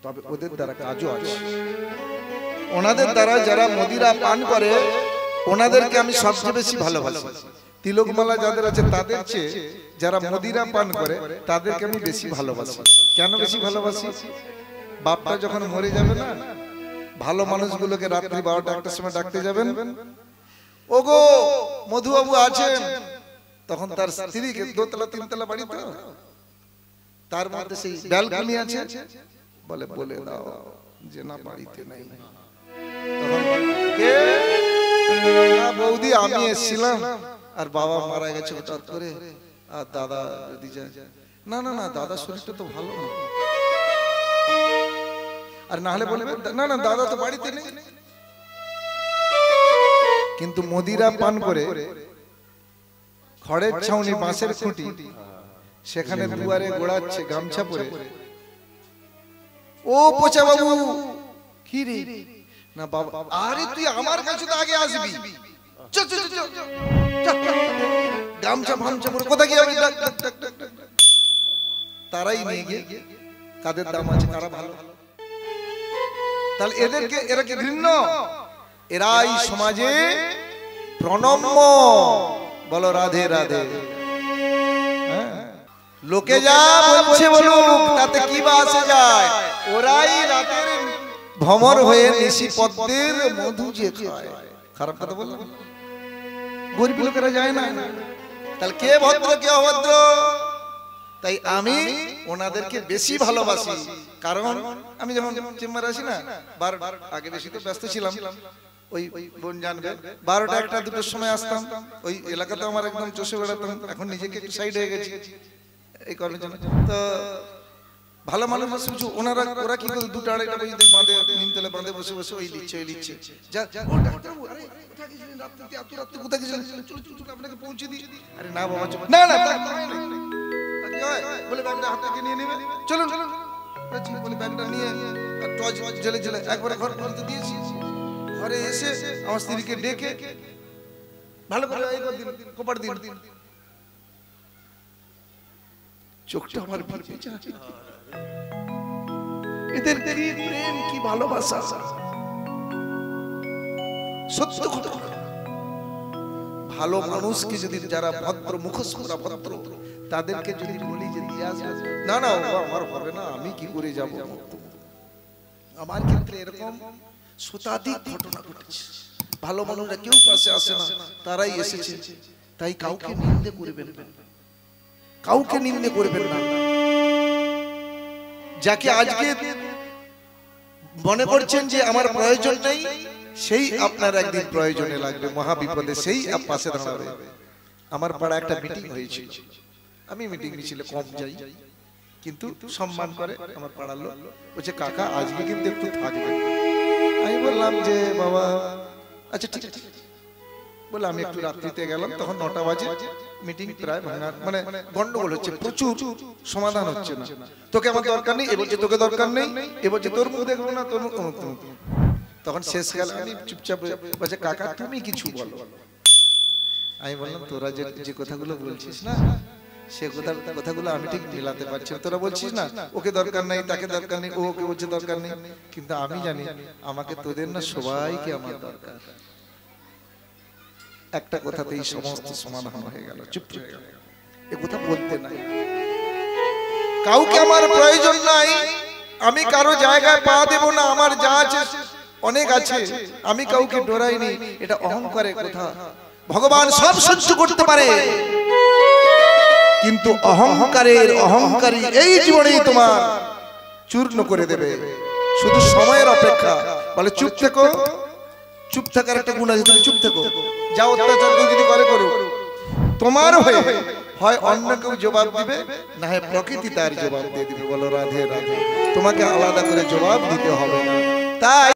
তবে ওদের দ্বারা কাজও আছে। ওনাদের দ্বারা যারা মদিরা পান করে ওনাদেরকে আমি সবচেয়ে বেশি ভালোবাসি। তিলকমালা যাদের আছে তাদের চেয়ে যারা মদিরা পান করে তাদেরকে আমি বেশি ভালোবাসি। কেন বেশি ভালোবাসি? বাপটা যখন মরে যাবে না, ভালো মানুষগুলোকে রাত্রি 12টা 1টার সময় ডাকতে যাবেন, ওগো মধুবাবু আছেন, তখন তার স্ত্রীকে দোতলা 3তলা বাড়ি তো, তার মধ্যে সেই ব্যালকনি আছে, বলে বলে দাও যে না বাড়িতে নাই। তখন কে? না বৌদি আমি এসেছিলাম আর বাবা মারা গেছে হঠাৎ করে, আর দাদা যদি যায়, না না না দাদা শরীরটা তো ভালো না, আর না হলে বলবে না না দাদা তো বাড়িতে নেই। কিন্তু মদিরা পান করে খড়ের ছাউনি বাঁশের খুঁটি সেখানে দুয়ারে গোড়াচ্ছে গামছা পরে, ও পোচা বাবু কি রে? না বাবা, আরে তুই আমার কাছে তো আগে আসবি, গামছা ফামছা পরে কোথায় গিয়ে আমি তারাই নিয়ে গিয়ে কাদের দাম আছে কারা ভালো। তাহলে এদেরকে এরা কি ঘৃণ্য? এরাই সমাজে প্রণম্য। বলো রাধে রাধে। লোকে যা বলছে বলুক, তাতে কি বা আসে যায়? ওরাই রাতের ভ্রমর হয়ে নিশি পদ্মের মধু যে খায়। খারাপ কথা বললাম? গরিব লোকেরা যায় না। তাহলে কে ভদ্র কে অভদ্র? তাই আমি ওনাদেরকে বেশি ভালোবাসি। কারণ আমি যখন চেম্বারে আসি না, আগে বেশি তো ব্যস্ত ছিলাম, ওই বোন জানবে 12টা 1টা 2টোর সময় আসতাম। ওই এলাকাতে আমার একদম চষে বেড়াতাম। এখন নিজেকে একটু সাইড হয়ে গেছি এই কর্মের জন্য। তো ভালো মানুষ শুনছো ওনারা, ওরা কি করে 2টা 2:30টা পর্যন্ত বাঁধে, নিমতলে বাঁধে বসে বসে ওই লিখছে ওই লিখছে। যা ও ডাক্তারবাবু, আরে কোথায় গেছিলেন রাত্রিতে? এত রাত্রে কোথায় গেছিলেন? চলো চলো চলো আপনাকে পৌঁছে দিই। আরে না বাবা চলো, না না বলে ব্যাগটা হাত থেকে নিয়ে নেবে, চলুন চলুন বলে ব্যাগটা নিয়ে টর্চ জ্বেলে জ্বেলে একবারে ঘর পর্যন্ত দিয়েছি। ঘরে এসে আমার স্ত্রীকে ডেকে ভালো করে কোপার দিন, চোখটা আমার ভিজে যায়। এদের কি প্রেম, কি ভালোবাসা! সত্য কথা, ভালো মানুষকে যদি যারা ভদ্র মুখোশ করা ভদ্র তাদেরকে যদি বলি যে দিয়ে আসবে, না না আমার হবে না, আমি কি করে যাব। আমার ক্ষেত্রে এরকম শতাধিক ঘটনা ঘটেছে। ভালো মানুষরা কেউ পাশে আসে না, তারাই এসেছে। তাই কাউকে নিন্দে করবেন না, কাউকে নিন্দে করবেন না। যাকে আজকে মনে করছেন যে আমার প্রয়োজন নেই, সেই আপনার একদিন প্রয়োজনে লাগবে, মহা বিপদে সেই পাশে দাঁড়াবে। আমার পাড়া একটা মিটিং হয়েছিল, আমি মিটিং মিছিলে কম যাই, কিন্তু সম্মান করে আমার পাড়ার লোক। বলছে কাকা আজকে কিন্তু একটু থাকবে। আমি বললাম যে বাবা আচ্ছা ঠিক আছে। বলে আমি একটু রাত্রিতে গেলাম, তখন 9টা বাজে, মিটিং প্রায় ভাঙার মানে গন্ডগোল হচ্ছে, প্রচুর সমাধান হচ্ছে না। তোকে আমার দরকার নেই, এ বলছে তোকে দরকার নেই, এ বলছে তোর মুখ দেখবো না, তোর মুখ। তখন শেষ গেল, আমি চুপচাপ বলছে কাকা তুমি কিছু বলো। আমি বললাম তোরা যে কথাগুলো বলছিস না, সে কথাগুলো আমি ঠিক মিলাতে পারছি। তোরা বলছিস না ওকে দরকার নেই, তাকে দরকার নেই, ওকে বলছে দরকার নেই, কিন্তু আমি জানি আমাকে তোদের না সবাইকে আমার দরকার। একটা কথাতেই সমস্ত সমাধান হয়ে গেল, চুপ হয়ে গেল। এ কথা বলতে নাই, কাউকে আমার প্রয়োজন নাই, আমি কারো জায়গায় পা দেব না, আমার যা আছে অনেক আছে, আমি কাউকে ডরাইনি। এটা অহংকারের কথা। ভগবান সব সহ্য করতে পারে, কিন্তু অহংকারী এই জীবনেই তোমার চূর্ণ করে দেবে। শুধু সময়ের অপেক্ষা। বলে চুপ থেকো, চুপ থাকার একটা গুণ আছে, তুমি চুপ থেকো। যা অত্যাচার যদি করে করো, তোমার হয়ে হয় অন্য কেউ জবাব দিবে, না হয় প্রকৃতি তার জবাব দিয়ে দিবে। বলো রাধে রাধে। তোমাকে আলাদা করে জবাব দিতে হবে না। তাই